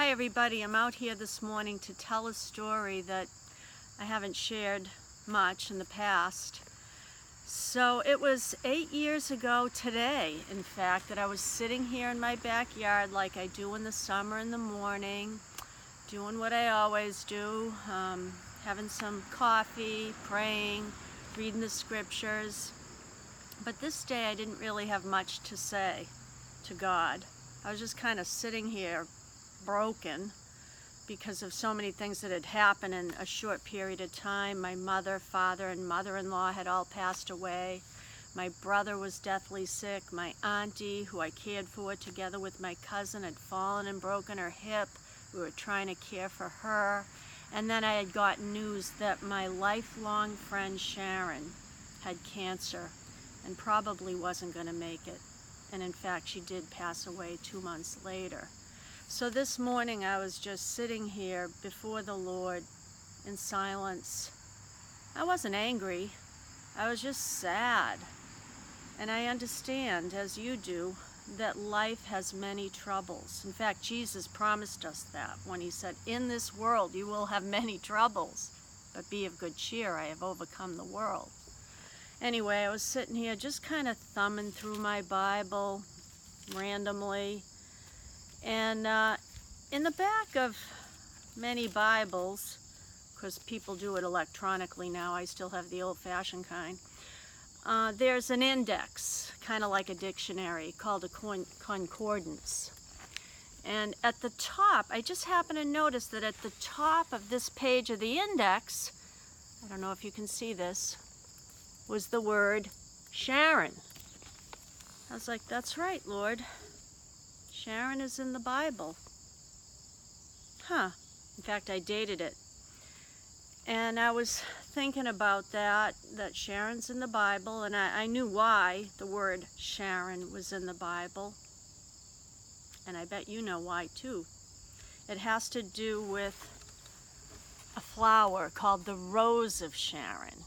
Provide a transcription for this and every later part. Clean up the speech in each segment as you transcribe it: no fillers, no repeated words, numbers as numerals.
Hi everybody, I'm out here this morning to tell a story that I haven't shared much in the past. So it was 8 years ago today, in fact, that I was sitting here in my backyard like I do in the summer in the morning, doing what I always do, having some coffee, praying, reading the scriptures. But this day I didn't really have much to say to God. I was just kind of sitting here broken because of so many things that had happened in a short period of time. My mother, father, and mother-in-law had all passed away. My brother was deathly sick. My auntie, who I cared for together with my cousin, had fallen and broken her hip. We were trying to care for her. And then I had gotten news that my lifelong friend Sharon had cancer and probably wasn't going to make it. And in fact, she did pass away 2 months later. So this morning I was just sitting here before the Lord in silence. I wasn't angry. I was just sad. And I understand, as you do, that life has many troubles. In fact, Jesus promised us that when he said, "In this world you will have many troubles, but be of good cheer, I have overcome the world." Anyway, I was sitting here just kind of thumbing through my Bible randomly. And in the back of many Bibles, because people do it electronically now, I still have the old-fashioned kind, there's an index, kind of like a dictionary, called a concordance. And at the top, I just happened to notice that at the top of this page of the index, I don't know if you can see this, was the word Sharon. I was like, that's right, Lord. Sharon is in the Bible. In fact, I dated it. And I was thinking about that Sharon's in the Bible, and I knew why the word Sharon was in the Bible. And I bet you know why too. It has to do with a flower called the Rose of Sharon.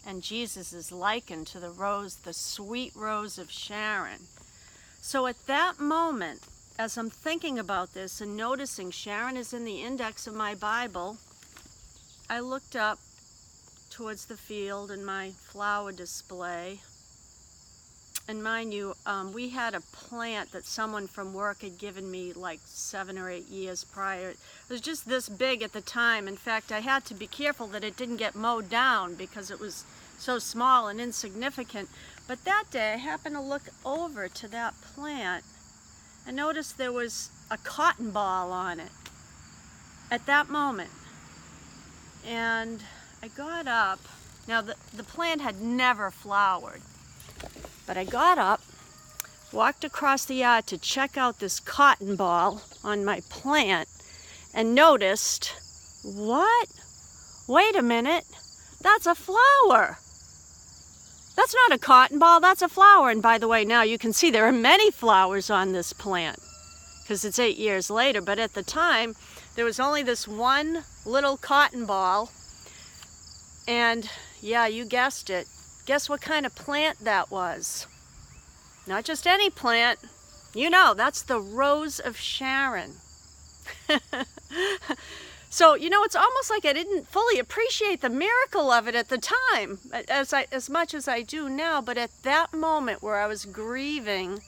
And Jesus is likened to the rose, the sweet rose of Sharon. So at that moment, as I'm thinking about this and noticing Sharon is in the index of my Bible, I looked up towards the field and my flower display. And mind you, we had a plant that someone from work had given me like 7 or 8 years prior. It was just this big at the time. In fact, I had to be careful that it didn't get mowed down because it was so small and insignificant. But that day I happened to look over to that plant and noticed there was a cotton ball on it at that moment. And I got up. Now the plant had never flowered, but I got up, walked across the yard to check out this cotton ball on my plant, and noticed, what? Wait a minute, that's a flower. That's not a cotton ball, that's a flower. And by the way, now you can see there are many flowers on this plant because it's 8 years later. But at the time, there was only this one little cotton ball. And yeah, you guessed it. Guess what kind of plant that was? Not just any plant. You know, that's the Rose of Sharon. So, you know, it's almost like I didn't fully appreciate the miracle of it at the time, as much as I do now. But at that moment where I was grieving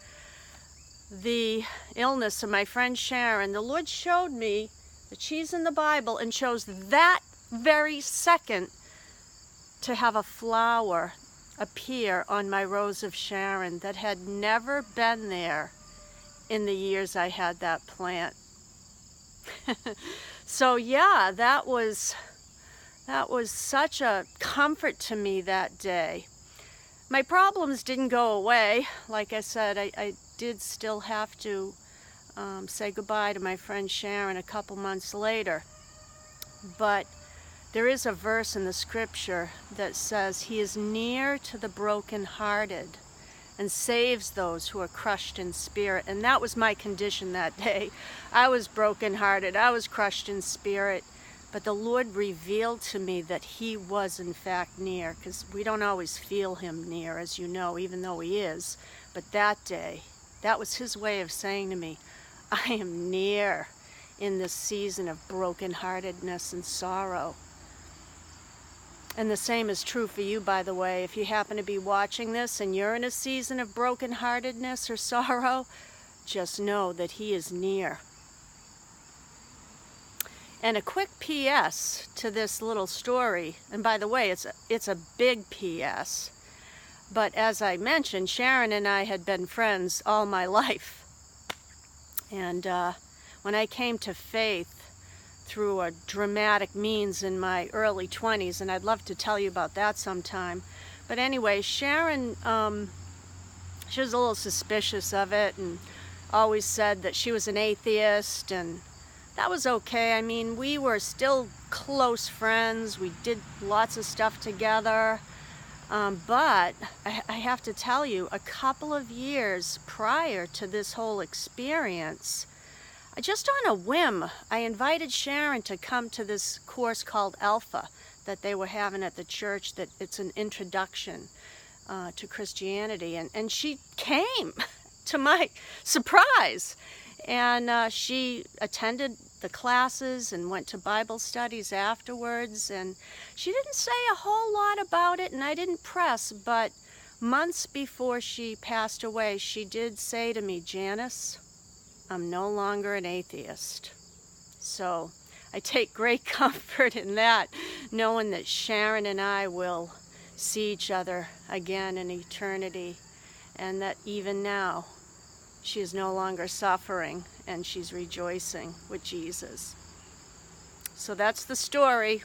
the illness of my friend Sharon, the Lord showed me that she's in the Bible and chose that very second to have a flower appear on my Rose of Sharon that had never been there in the years I had that plant. So yeah, that was such a comfort to me that day. My problems didn't go away. Like I said, I did still have to say goodbye to my friend Sharon a couple months later. But there is a verse in the scripture that says, "He is near to the brokenhearted and saves those who are crushed in spirit." And that was my condition that day. I was brokenhearted. I was crushed in spirit. But the Lord revealed to me that he was in fact near, because we don't always feel him near, as you know, even though he is. But that day, that was his way of saying to me, I am near. in this season of brokenheartedness and sorrow. And the same is true for you, by the way. If you happen to be watching this and you're in a season of brokenheartedness or sorrow, just know that He is near. And a quick P.S. to this little story, and by the way, it's a big P.S., but as I mentioned, Sharon and I had been friends all my life. And when I came to faith through a dramatic means in my early 20s, and I'd love to tell you about that sometime. But anyway, Sharon, she was a little suspicious of it and always said that she was an atheist, and that was okay. I mean, we were still close friends. We did lots of stuff together. But I have to tell you, a couple of years prior to this whole experience, just on a whim, I invited Sharon to come to this course called Alpha that they were having at the church, that it's an introduction to Christianity. And she came, to my surprise. And she attended the classes and went to Bible studies afterwards, and she didn't say a whole lot about it, and I didn't press, but months before she passed away, she did say to me, "Janice, I'm no longer an atheist." So I take great comfort in that, knowing that Sharon and I will see each other again in eternity, and that even now she is no longer suffering and she's rejoicing with Jesus. So that's the story.